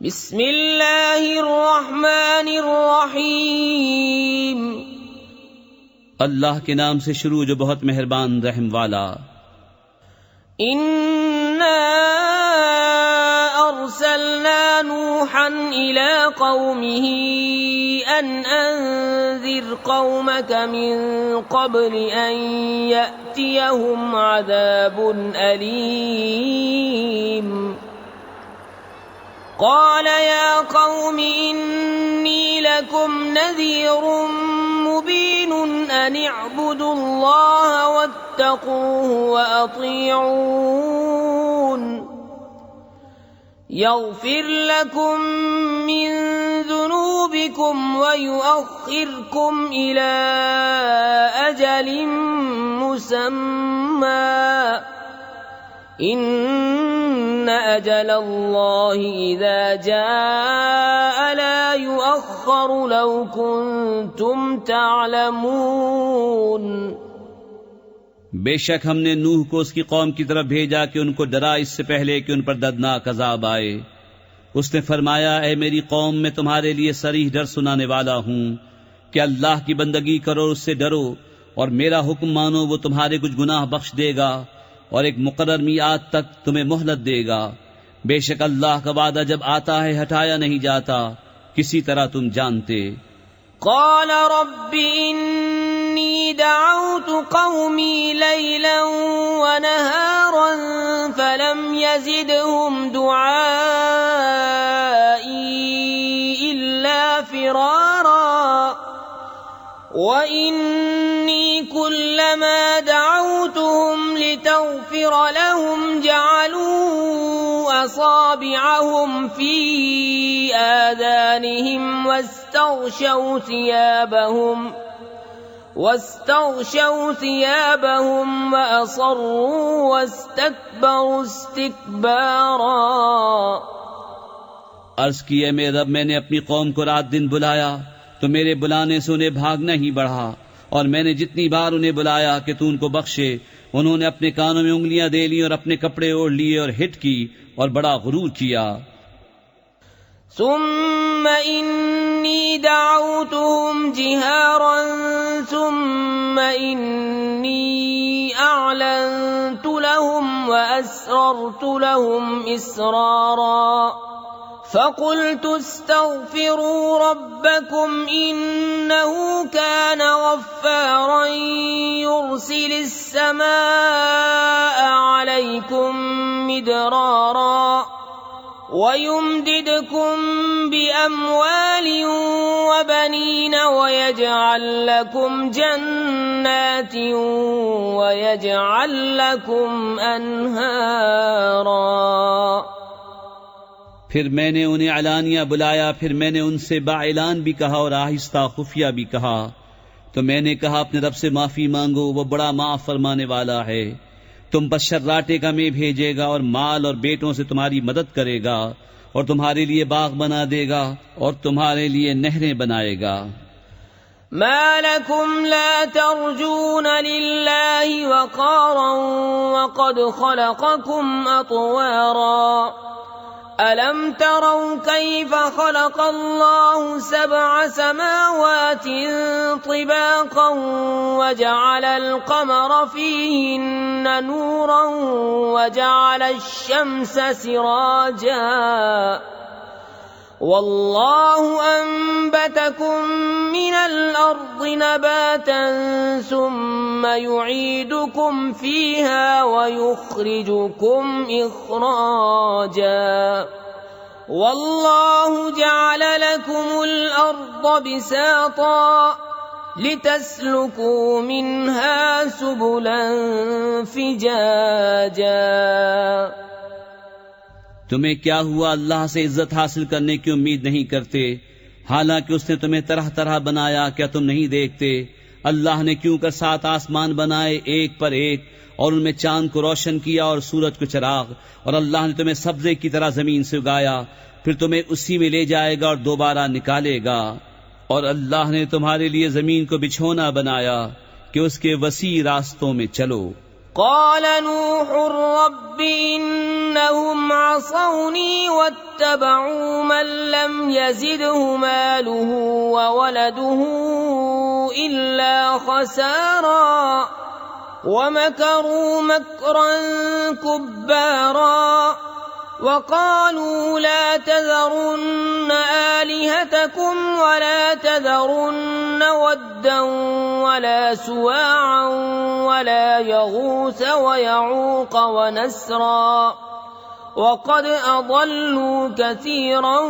बिस्मिल्लाहिर्रहमानिर्रहीम। अल्लाह के नाम से शुरू जो बहुत मेहरबान रहम वाला। इन्ना अर्सलना नूहन इला कौमिही अन अंज़िर कौमक मिन क़ब्ल अन यअतियहुम अज़ाबुन अलीम। क़ाल या क़ौमि इन्नी लकुम नज़ीरुम मुबीन अन इअ्बुदुल्लाह वत्तक़ूहु वअतीऊन यग़फिर लकुम मिन ज़ुनूबिकुम वयुअख़्खिरकुम इला अजलिम मुसम्मा इन्न अजलल्लाहि इज़ा जाअ ला युअख़्ख़रु लौ कुन्तुम तअलमून। बेशक हमने नूह को उसकी कौम की तरफ भेजा कि उनको डरा इससे पहले कि उन पर दर्दनाक अज़ाब आए। उसने फरमाया, ऐ मेरी कौम, मैं तुम्हारे लिए सरीह डर सुनाने वाला हूँ कि अल्लाह की बंदगी करो, उससे डरो और मेरा हुक्म मानो। वो तुम्हारे कुछ गुनाह बख्श देगा और एक मुकर्रर मियाद तक तुम्हें मोहलत देगा। बेशक अल्लाह का वादा जब आता है हटाया नहीं जाता, किसी तरह तुम जानते। क़ाल रब्बि इन्नी दअउतु क़ौमी लैलन व नहारन फलम यज़िदहुम दुआई इल्ला फ़िरारा वइन्नी कुल्लमा दअउतुहुम लितग़फ़िर लहुम जअलू असाबिअहुम फ़ी आज़ानिहिम वस्तग़शव थियाबहुम वअसर्रू वस्तकबरू इस्तिकबारा। अर्ज़ की, ऐ मेरे रब, मैंने अपनी कौम को रात दिन बुलाया तो मेरे बुलाने से उन्हें भागना ही बढ़ा, और मैंने जितनी बार उन्हें बुलाया कि तू उनको बख्शे, उन्होंने अपने कानों में उंगलियां दे ली और अपने कपड़े ओढ़ लिए और हिट की और बड़ा गुरूर किया। सुम्म इन्नी दअउतुहुम जिहारन सुम्म इन्नी अअलनतु लहुम व अस्ररतु लहुम इसरारा फ़क़ुल्तु इस्तग़फ़िरू रब्बकुम इन्नहु कान गफ़्फ़ारन युरसिलिस समाअ अलैकुम मिदरारा वयुमदिदकुम बिअम्वाल वबनीन वयजअल लकुम जन्नातिन वयजअल लकुम अन्हारा। फिर मैंने उन्हें अलानिया बुलाया, फिर मैंने उनसे बाइलान भी कहा और आहिस्ता खुफिया भी कहा। तो मैंने कहा, अपने रब से माफी मांगो, वो बड़ा माफ फरमाने वाला है। तुम पर शर्राटे का में भेजेगा और माल और बेटों से तुम्हारी मदद करेगा और तुम्हारे लिए बाग बना देगा और तुम्हारे लिए नहरें बनाएगा। मा लकुम ला तर्जून लिल्लाहि वक़ारन वक़द खलक़कुम अतवारा अलम तरौ कैफ खलक़ल्लाहु सबअ समावातिन तिबाक़न वजअलल क़मर फ़ीहिन्न नूरन वजअलश शम्स सिराजा वल्लाहु अन्बतकुम मिनल अर्दि नबातन सुम्म युईदुकुम फ़ीहा वयुख़्रिजुकुम इख़्राजा वल्लाहु जअल लकुमुल अर्द बिसाता लितस्लुकू मिन्हा सुबुलन फ़िजाजा। तुम्हें क्या हुआ, अल्लाह से इज्जत हासिल करने की उम्मीद नहीं करते, हालांकि उसने तुम्हें तरह तरह बनाया। क्या तुम नहीं देखते? अल्लाह ने क्यों कर 7 आसमान बनाए एक पर एक और उनमें चांद को रोशन किया और सूरज को चिराग, और अल्लाह ने तुम्हें सब्जे की तरह जमीन से उगाया, फिर तुम्हें उसी में ले जाएगा और दोबारा निकालेगा। और अल्लाह ने तुम्हारे लिए जमीन को बिछोना बनाया कि उसके वसी रास्तों में चलो। قال نوح رب إنهم عصوني واتبعوا من لم يزده ماله وولده إلا خسارا ومكروا مكرا كبارا وقالوا لا تذرن آلهتكم ولا تذرن ودا ولا سواعا ولا يغوث ويعوق ونسرا وقد أضلوا كثيرا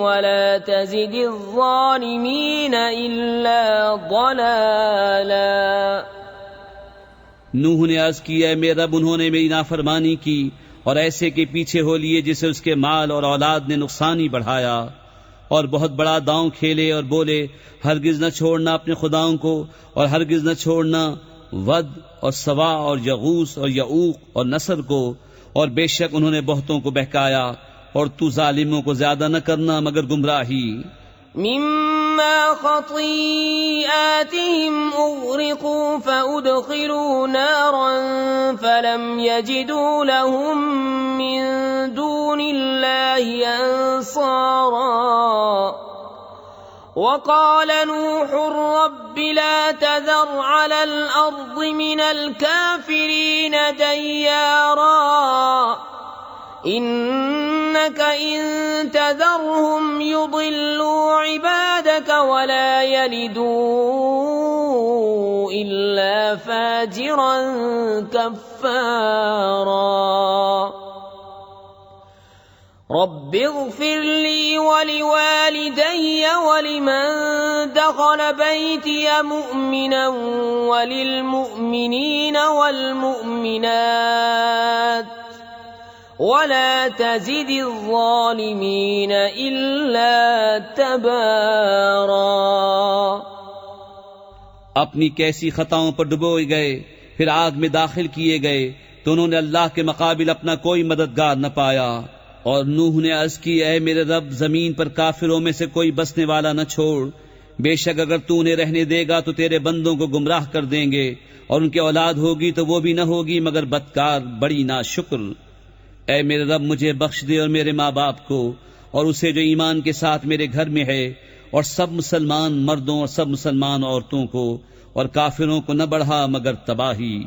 ولا تزد الظالمين إلا ضلالا. नूह ने अर्ज की, ऐ मेरे रब, उन्होंने मेरी नाफरमानी की और ऐसे के पीछे हो लिए जिसे उसके माल और औलाद ने नुकसान ही बढ़ाया, और बहुत बड़ा दांव खेले और बोले, हरगिज न छोड़ना अपने खुदाओं को और हरगिज न छोड़ना वद और सवा और यगूस और यऊक और नसर को, और बेशक उन्होंने बहुतों को बहकाया, और तू जालिमों को ज्यादा न करना मगर गुमराही. مما خطيئاتهم أغرقوا فأدخلوا نارا فلم يجدوا لهم من دون الله أنصارا. وقال نوح رب لا تذر على الأرض من الكافرين ديارا إنك إن تذرهم يضلوا عبادك ولا يلدوا إلا فاجرا كفارا. رب اغفر لي ولوالدي ولمن دخل بيتي مؤمنا وللمؤمنين والمؤمنات ولا تزد الظالمين إلا تبارا. अपनी कैसी खताओं पर डुबोए गए, फिर आग में दाखिल किए गए तो उन्होंने अल्लाह के मुकाबिल अपना कोई मददगार न पाया. और नूह ने अर्ज की, ऐ मेरे रब, जमीन पर काफिरों में से कोई बसने वाला न छोड़. बेशक अगर तू उन्हें रहने देगा तो तेरे बंदों को गुमराह कर देंगे, और उनकी औलाद होगी तो वो भी न होगी मगर बदकार, बड़ी नाशुक्र. ऐ मेरे रब, मुझे बख्श दे और मेरे माँ बाप को और उसे जो ईमान के साथ मेरे घर में है, और सब मुसलमान मर्दों और सब मुसलमान औरतों को, और काफिरों को न बढ़ा मगर तबाही.